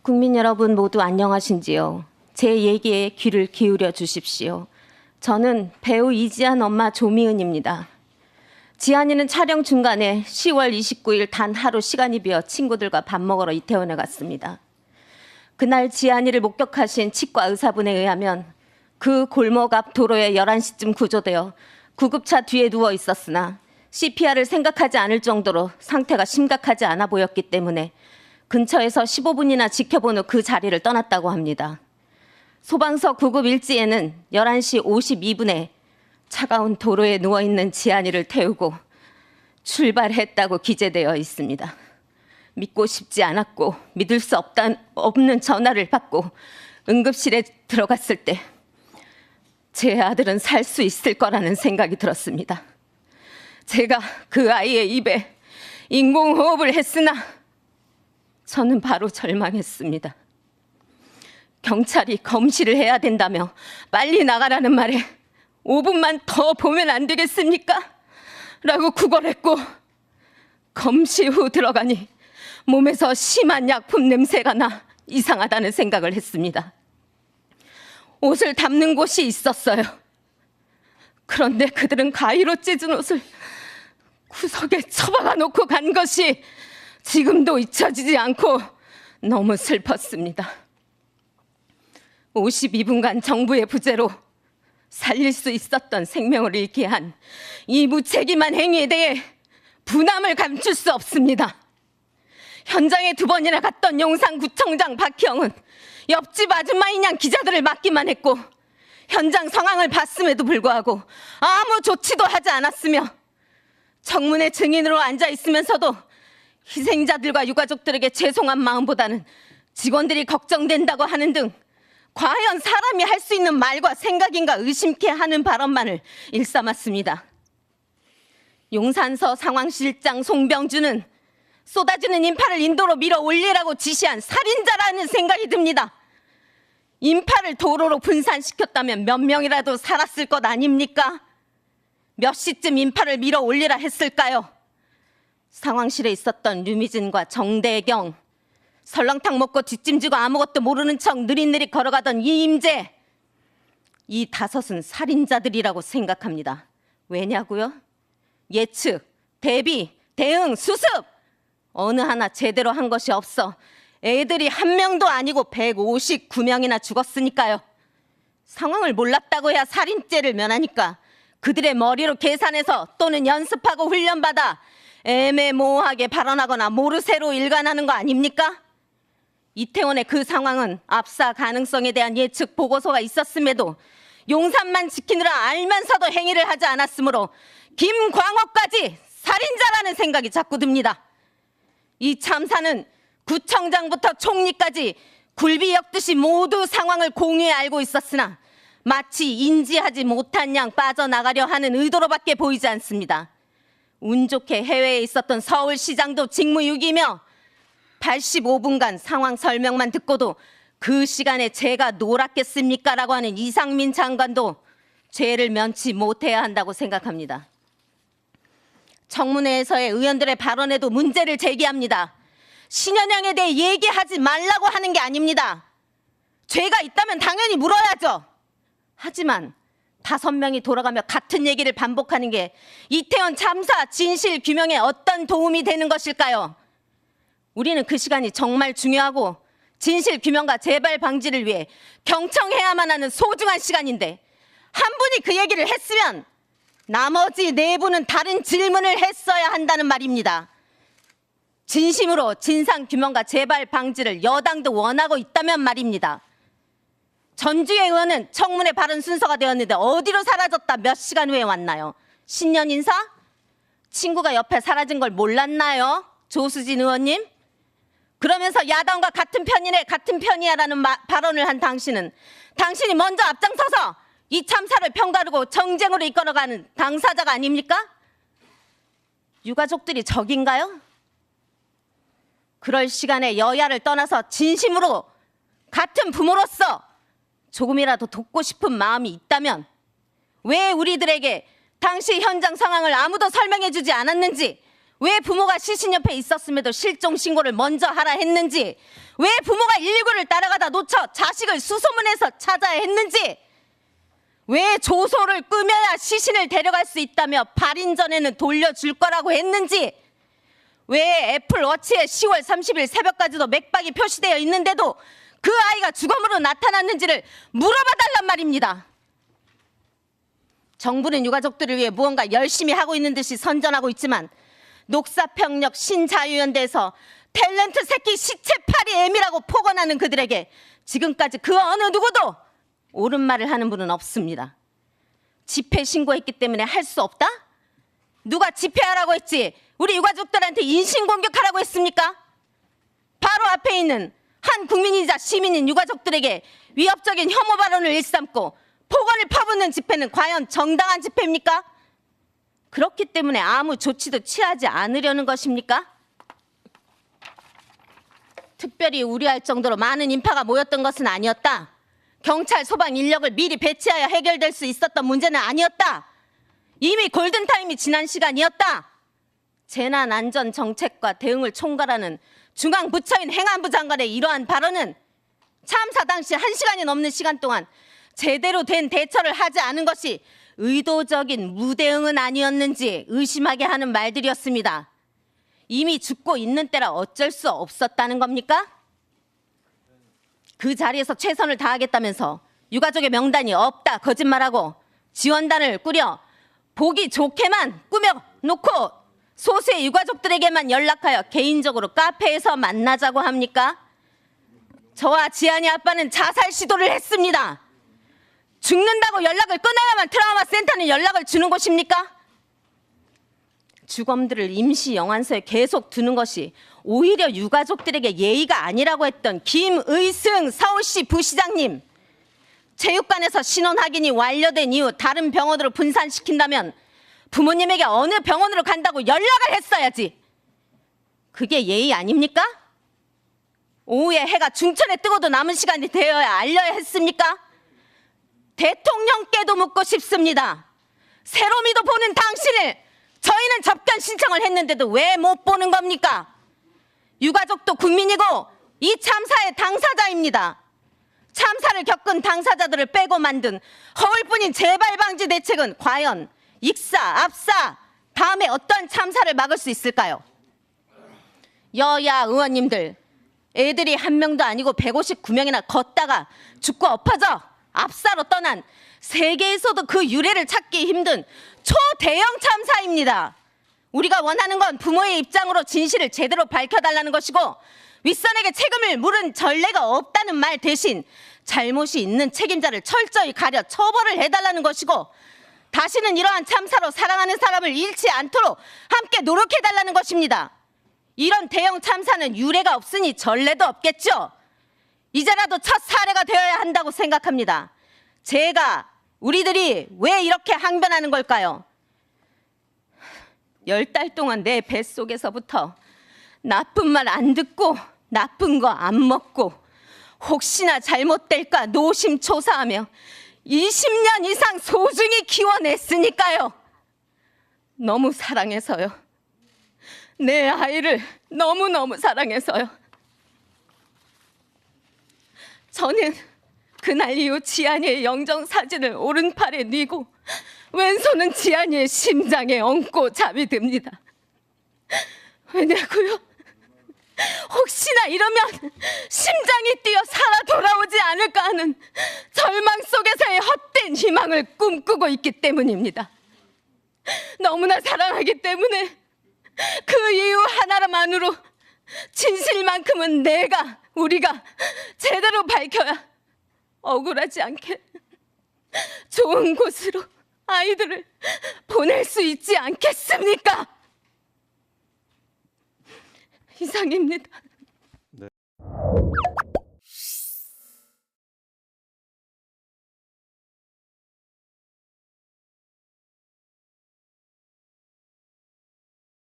국민 여러분 모두 안녕하신지요? 제 얘기에 귀를 기울여 주십시오. 저는 배우 이지한 엄마 조미은입니다. 지한이는 촬영 중간에 10월 29일 단 하루 시간이 비어 친구들과 밥 먹으러 이태원에 갔습니다. 그날 지한이를 목격하신 치과 의사분에 의하면 그 골목 앞 도로에 11시쯤 구조되어 구급차 뒤에 누워 있었으나 CPR을 생각하지 않을 정도로 상태가 심각하지 않아 보였기 때문에 근처에서 15분이나 지켜본 후 그 자리를 떠났다고 합니다. 소방서 구급 일지에는 11시 52분에 차가운 도로에 누워있는 지한이를 태우고 출발했다고 기재되어 있습니다. 믿고 싶지 않았고 믿을 수 없는 전화를 받고 응급실에 들어갔을 때 제 아들은 살 수 있을 거라는 생각이 들었습니다. 제가 그 아이의 입에 인공호흡을 했으나 저는 바로 절망했습니다. 경찰이 검시를 해야 된다며 빨리 나가라는 말에 5분만 더 보면 안 되겠습니까? 라고 구걸했고 검시 후 들어가니 몸에서 심한 약품 냄새가 나 이상하다는 생각을 했습니다. 옷을 담는 곳이 있었어요. 그런데 그들은 가위로 찢은 옷을 구석에 처박아 놓고 간 것이 지금도 잊혀지지 않고 너무 슬펐습니다. 52분간 정부의 부재로 살릴 수 있었던 생명을 잃게 한 이 무책임한 행위에 대해 분함을 감출 수 없습니다. 현장에 2번이나 갔던 용산구청장 박형은 옆집 아줌마인 양 기자들을 맡기만 했고 현장 상황을 봤음에도 불구하고 아무 조치도 하지 않았으며 청문회 증인으로 앉아 있으면서도 희생자들과 유가족들에게 죄송한 마음보다는 직원들이 걱정된다고 하는 등 과연 사람이 할 수 있는 말과 생각인가 의심케 하는 발언만을 일삼았습니다. 용산서 상황실장 송병주는 쏟아지는 인파를 인도로 밀어 올리라고 지시한 살인자라는 생각이 듭니다. 인파를 도로로 분산시켰다면 몇 명이라도 살았을 것 아닙니까? 몇 시쯤 인파를 밀어 올리라 했을까요? 상황실에 있었던 류미진과 정대경, 설렁탕 먹고 뒷짐지고 아무것도 모르는 척 느릿느릿 걸어가던 이임재, 이 5은 살인자들이라고 생각합니다. 왜냐고요? 예측, 대비, 대응, 수습 어느 하나 제대로 한 것이 없어 애들이 1명도 아니고 159명이나 죽었으니까요. 상황을 몰랐다고 해야 살인죄를 면하니까 그들의 머리로 계산해서 또는 연습하고 훈련받아 애매모호하게 발언하거나 모르쇠로 일관하는 거 아닙니까? 이태원의 그 상황은 압사 가능성에 대한 예측 보고서가 있었음에도 용산만 지키느라 알면서도 행위를 하지 않았으므로 김광호까지 살인자라는 생각이 자꾸 듭니다. 이 참사는 구청장부터 총리까지 굴비 엮듯이 모두 상황을 공유해 알고 있었으나 마치 인지하지 못한 양 빠져나가려 하는 의도로밖에 보이지 않습니다. 운 좋게 해외에 있었던 서울시장도 직무유기며 85분간 상황 설명만 듣고도 그 시간에 제가 놀았겠습니까? 라고 하는 이상민 장관도 죄를 면치 못해야 한다고 생각합니다. 청문회에서의 의원들의 발언에도 문제를 제기합니다. 신현영에 대해 얘기하지 말라고 하는 게 아닙니다. 죄가 있다면 당연히 물어야죠. 하지만 5명이 돌아가며 같은 얘기를 반복하는 게 이태원 참사 진실 규명에 어떤 도움이 되는 것일까요? 우리는 그 시간이 정말 중요하고 진실 규명과 재발 방지를 위해 경청해야만 하는 소중한 시간인데 한 분이 그 얘기를 했으면 나머지 4분은 다른 질문을 했어야 한다는 말입니다. 진심으로 진상규명과 재발 방지를 여당도 원하고 있다면 말입니다. 전주의 의원은 청문회 발언 순서가 되었는데 어디로 사라졌다 몇 시간 후에 왔나요? 신년 인사? 친구가 옆에 사라진 걸 몰랐나요? 조수진 의원님? 그러면서 야당과 같은 편이네 같은 편이야라는 발언을 한 당신은 당신이 먼저 앞장서서 이 참사를 편가르고 정쟁으로 이끌어가는 당사자가 아닙니까? 유가족들이 적인가요? 그럴 시간에 여야를 떠나서 진심으로 같은 부모로서 조금이라도 돕고 싶은 마음이 있다면 왜 우리들에게 당시 현장 상황을 아무도 설명해 주지 않았는지, 왜 부모가 시신 옆에 있었음에도 실종 신고를 먼저 하라 했는지, 왜 부모가 119를 따라가다 놓쳐 자식을 수소문해서 찾아야 했는지, 왜 조소를 꾸며야 시신을 데려갈 수 있다며 발인 전에는 돌려줄 거라고 했는지, 왜 애플워치에 10월 30일 새벽까지도 맥박이 표시되어 있는데도 그 아이가 주검으로 나타났는지를 물어봐 달란 말입니다. 정부는 유가족들을 위해 무언가 열심히 하고 있는 듯이 선전하고 있지만 녹사평역 신자유연대에서 탤런트 새끼 시체팔이 애미라고 폭언하는 그들에게 지금까지 그 어느 누구도 옳은 말을 하는 분은 없습니다. 집회 신고했기 때문에 할 수 없다? 누가 집회하라고 했지 우리 유가족들한테 인신공격하라고 했습니까? 바로 앞에 있는 한 국민이자 시민인 유가족들에게 위협적인 혐오 발언을 일삼고 폭언을 퍼붓는 집회는 과연 정당한 집회입니까? 그렇기 때문에 아무 조치도 취하지 않으려는 것입니까? 특별히 우려할 정도로 많은 인파가 모였던 것은 아니었다. 경찰, 소방 인력을 미리 배치하여 해결될 수 있었던 문제는 아니었다. 이미 골든타임이 지난 시간이었다. 재난안전정책과 대응을 총괄하는 중앙부처인 행안부 장관의 이러한 발언은 참사 당시 1시간이 넘는 시간 동안 제대로 된 대처를 하지 않은 것이 의도적인 무대응은 아니었는지 의심하게 하는 말들이었습니다. 이미 죽고 있는 때라 어쩔 수 없었다는 겁니까? 그 자리에서 최선을 다하겠다면서 유가족의 명단이 없다 거짓말하고 지원단을 꾸려 보기 좋게만 꾸며놓고 소수의 유가족들에게만 연락하여 개인적으로 카페에서 만나자고 합니까? 저와 지안이 아빠는 자살 시도를 했습니다. 죽는다고 연락을 끊어야만 트라우마 센터는 연락을 주는 곳입니까? 주검들을 임시 영안소에 계속 두는 것이 오히려 유가족들에게 예의가 아니라고 했던 김의승 서울시 부시장님, 체육관에서 신원 확인이 완료된 이후 다른 병원으로 분산시킨다면 부모님에게 어느 병원으로 간다고 연락을 했어야지. 그게 예의 아닙니까? 오후에 해가 중천에 뜨고도 남은 시간이 되어야 알려야 했습니까? 대통령께도 묻고 싶습니다. 세로미도 보는 당신을 저희는 접견 신청을 했는데도 왜 못 보는 겁니까? 유가족도 국민이고 이 참사의 당사자입니다. 참사를 겪은 당사자들을 빼고 만든 허울뿐인 재발 방지 대책은 과연 익사, 압사, 다음에 어떤 참사를 막을 수 있을까요? 여야 의원님들, 애들이 한 명도 아니고 159명이나 걷다가 죽고 엎어져 압사로 떠난 세계에서도 그 유례를 찾기 힘든 초대형 참사입니다. 우리가 원하는 건 부모의 입장으로 진실을 제대로 밝혀달라는 것이고 윗선에게 책임을 물은 전례가 없다는 말 대신 잘못이 있는 책임자를 철저히 가려 처벌을 해달라는 것이고 다시는 이러한 참사로 사랑하는 사람을 잃지 않도록 함께 노력해달라는 것입니다. 이런 대형 참사는 유례가 없으니 전례도 없겠죠. 이제라도 첫 사례가 되어야 한다고 생각합니다. 우리들이 왜 이렇게 항변하는 걸까요? 10달 동안 내 뱃속에서부터 나쁜 말 안 듣고 나쁜 거 안 먹고 혹시나 잘못될까 노심초사하며 20년 이상 소중히 키워냈으니까요. 너무 사랑해서요. 내 아이를 너무너무 사랑해서요. 저는 그날 이후 지안이의 영정사진을 오른팔에 뉘고 왼손은 지안이의 심장에 얹고 잠이 듭니다. 왜냐고요? 혹시나 이러면 심장이 뛰어 살아 돌아오지 않을까 하는 절망 속에서의 헛된 희망을 꿈꾸고 있기 때문입니다. 너무나 사랑하기 때문에 그 이유 하나만으로 진실만큼은 우리가 제대로 밝혀야 억울하지 않게 좋은 곳으로 아이들을 보낼 수 있지 않겠습니까? 이상입니다.